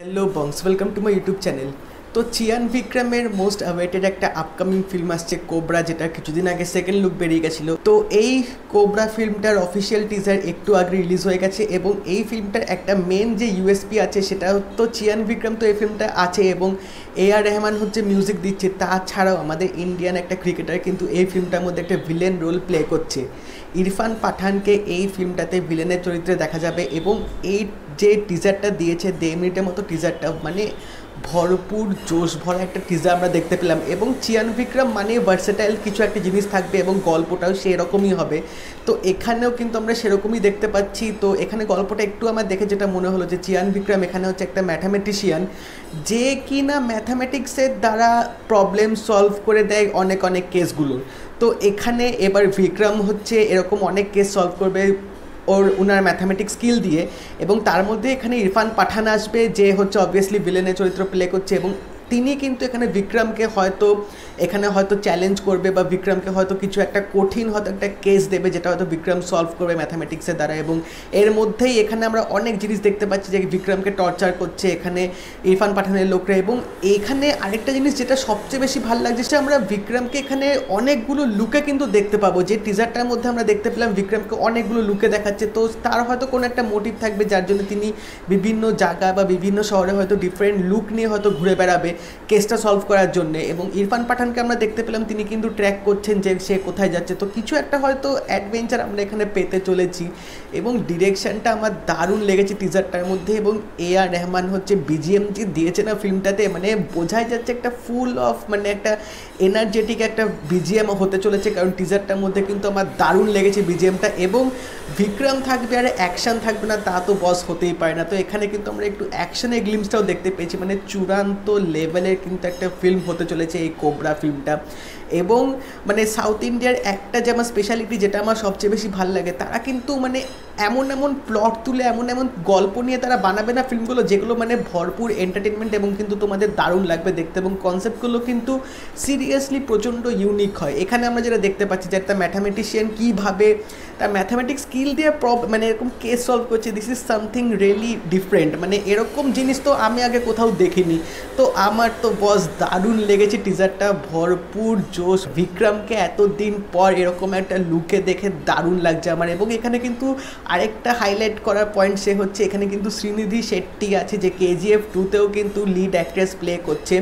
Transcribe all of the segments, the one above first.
Hello bongs, welcome to my YouTube channel. তো চিয়ান বিক্রমের most awaited একটা আপকামিং ফিল্ম আসছে কোবরা, যেটা কিছুদিন আগে সেকেন্ড লুক বেরিয়ে গেছিলো। তো এই কোবরা ফিল্মটার অফিসিয়াল টিজার একটু আগে রিলিজ হয়ে গেছে এবং এই ফিল্মটার একটা মেন যে ইউএসপি আছে সেটা তো চিয়ান বিক্রম তো এই ফিল্মটা আছে এবং আর রেহমান হচ্ছে মিউজিক দিচ্ছে। তাছাড়াও আমাদের ইন্ডিয়ান একটা ক্রিকেটার কিন্তু এই ফিল্মটার মধ্যে একটা ভিলেন রোল প্লে করছে। ইরফান পাঠানকে এই ফিল্মটাতে ভিলেনের চরিত্রে দেখা যাবে এবং এই যে টিজারটা দিয়েছে 1.5 মিনিটের মতো টিজারটা, মানে ভরপুর জোশ ভরা একটা টিজার আমরা দেখতে পেলাম। এবং চিয়ান বিক্রম মানে ভার্সেটাইল কিছু একটা জিনিস থাকবে এবং গল্পটাও সেরকমই হবে। তো এখানেও কিন্তু আমরা সেরকমই দেখতে পাচ্ছি। তো এখানে গল্পটা একটু আমার দেখে যেটা মনে হলো যে চিয়ান বিক্রম এখানে হচ্ছে একটা ম্যাথামেটিশিয়ান, যে কি না ম্যাথামেটিক্সের দ্বারা প্রবলেম সলভ করে দেয় অনেক অনেক কেসগুলোর। তো এখানে এবার বিক্রম হচ্ছে এরকম অনেক কেস সলভ করবে ওনার ম্যাথামেটিক্স স্কিল দিয়ে। এবং তার মধ্যে এখানে ইরফান পাঠান আসবে, যে হচ্ছে অবভিয়াসলি ভিলেনের চরিত্র প্লে করছে এবং তিনি কিন্তু এখানে বিক্রমকে হয়তো চ্যালেঞ্জ করবে বা বিক্রমকে হয়তো কিছু একটা কঠিন হয়তো একটা কেস দেবে, যেটা হয়তো বিক্রম সলভ করবে ম্যাথামেটিক্সের দ্বারা। এবং এর মধ্যেই এখানে আমরা অনেক জিনিস দেখতে পাচ্ছি যে বিক্রমকে টর্চার করছে এখানে ইরফান পাঠানের লোকরা। এবং এখানে আরেকটা জিনিস যেটা সবচেয়ে বেশি ভালো লাগছে, সেটা আমরা বিক্রমকে এখানে অনেকগুলো লুকে কিন্তু দেখতে পাবো। যে টিজারটার মধ্যে আমরা দেখতে পেলাম বিক্রমকে অনেকগুলো লুকে দেখাচ্ছে। তো তার হয়তো কোনো একটা মোটিভ থাকবে যার জন্য তিনি বিভিন্ন জায়গা বা বিভিন্ন শহরে হয়তো ডিফারেন্ট লুক নিয়ে হয়তো ঘুরে বেড়াবে কেসটা সলভ করার জন্য। এবং ইরফান পাঠানকে আমরা দেখতে পেলাম তিনি কিন্তু ট্র্যাক করছেন যে সে কোথায় যাচ্ছে। তো কিছু একটা হয়তো অ্যাডভেঞ্চার আমরা এখানে পেতে চলেছি। এবং ডিরেকশনটা আমার দারুণ লেগেছে টিজারটার মধ্যে। এবং আর রেহমান হচ্ছে বিজিএম যে দিয়েছে না ফিল্মটাতে, মানে বোঝাই যাচ্ছে একটা ফুল অফ মানে একটা এনার্জেটিক একটা বিজিএম হতে চলেছে, কারণ টিজারটার মধ্যে কিন্তু আমার দারুণ লেগেছে বিজিএমটা। এবং বিক্রম থাকবে আর অ্যাকশান থাকবে না তা তো বস হতেই পারে না। তো এখানে কিন্তু আমরা একটু অ্যাকশনের গ্লিমসটাও দেখতে পেয়েছি, মানে চূড়ান্ত লেভেলের কিন্তু একটা ফিল্ম হতে চলেছে এই কোবরা ফিল্মটা। এবং মানে সাউথ ইন্ডিয়ার একটা যে আমার স্পেশালিটি, যেটা আমার সবচেয়ে বেশি ভালো লাগে, তারা কিন্তু মানে এমন এমন প্লট তুলে এমন এমন গল্প নিয়ে তারা বানাবে না ফিল্মগুলো, যেগুলো মানে ভরপুর এন্টারটেনমেন্ট এবং কিন্তু তোমাদের দারুণ লাগবে দেখতে। এবং কনসেপ্টগুলো কিন্তু সিরিয়াসলি প্রচণ্ড ইউনিক হয়। এখানে আমরা যেটা দেখতে পাচ্ছি যে একটা ম্যাথামেটিশিয়ান কীভাবে তার ম্যাথামেটিক্স স্কিল দিয়ে মানে এরকম কেস সলভ করছে, this is something really different. মানে এরকম জিনিস তো আমি আগে কোথাও দেখিনি। তো আমার তো বস দারুণ লেগেছে টিজারটা, ভরপুর জোশ। বিক্রমকে এতদিন পর এরকম একটা লুকে দেখে দারুণ লাগছে আমার। এবং এখানে কিন্তু আরেকটা হাইলাইট করার পয়েন্ট সে হচ্ছে এখানে কিন্তু শ্রীনিধি শেট্টি আছে, যে KGF 2তেও কিন্তু লিড অ্যাক্ট্রেস প্লে করছে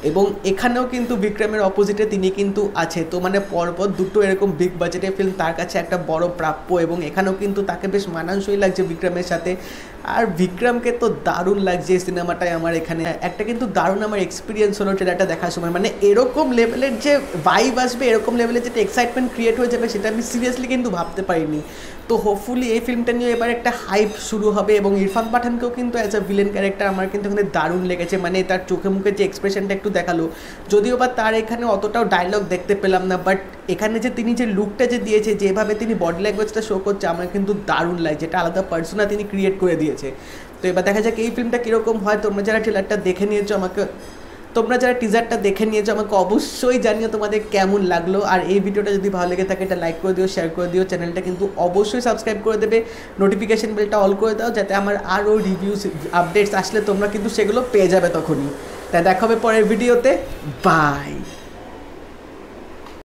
এবং এখানেও কিন্তু বিক্রমের অপোজিটে তিনি কিন্তু আছে। তো মানে পরপর দুটো এরকম বিগ বাজেটের ফিল্ম তার কাছে একটা বড় প্রাপ্য এবং এখানেও কিন্তু তাকে বেশ মানানসই লাগছে বিক্রমের সাথে। আর বিক্রমকে তো দারুণ লাগছে এই সিনেমাটায়। আমার এখানে একটা কিন্তু দারুণ আমার এক্সপিরিয়েন্স হলো ট্রেলারটা দেখার সময়, মানে এরকম লেভেলের যে ভাইব আসবে, এরকম লেভেলের যেটা এক্সাইটমেন্ট ক্রিয়েট হয়ে যাবে, সেটা আমি সিরিয়াসলি কিন্তু ভাবতে পারিনি। তো হোপফুলি এই ফিল্মটা নিয়ে এবার একটা হাইপ শুরু হবে। এবং ইরফান পাঠানকেও কিন্তু অ্যাজ আ ভিলেন ক্যারেক্টার আমার কিন্তু এখানে দারুণ লেগেছে, মানে তার চোখে মুখে যে এক্সপ্রেশনটা একটু দেখালো, যদিও বা তার এখানে অতটাও ডায়লগ দেখতে পেলাম না, বাট এখানে যে তিনি যে লুকটা যে দিয়েছে, যেভাবে তিনি বডি ল্যাঙ্গুয়েজটা শো করছে, আমার কিন্তু দারুণ লাগছে। এটা আলাদা পার্সোনা তিনি ক্রিয়েট করে দিয়েছে। তো এবার দেখা যাক এই ফিল্মটা কীরকম হয়। তোমরা যারা টিজারটা দেখে নিয়েছো আমাকে অবশ্যই জানিও তোমাদের কেমন লাগলো। আর এই ভিডিওটা যদি ভালো লেগে থাকে এটা লাইক করে দিও, শেয়ার করে দিও, চ্যানেলটা কিন্তু অবশ্যই সাবস্ক্রাইব করে দেবে, নোটিফিকেশন বেলটা অল করে দাও, যাতে আমার আরও রিভিউস আপডেটস আসলে তোমরা কিন্তু সেগুলো পেয়ে যাবে তখনই। তাই দেখা হবে পরের ভিডিওতে। বাই।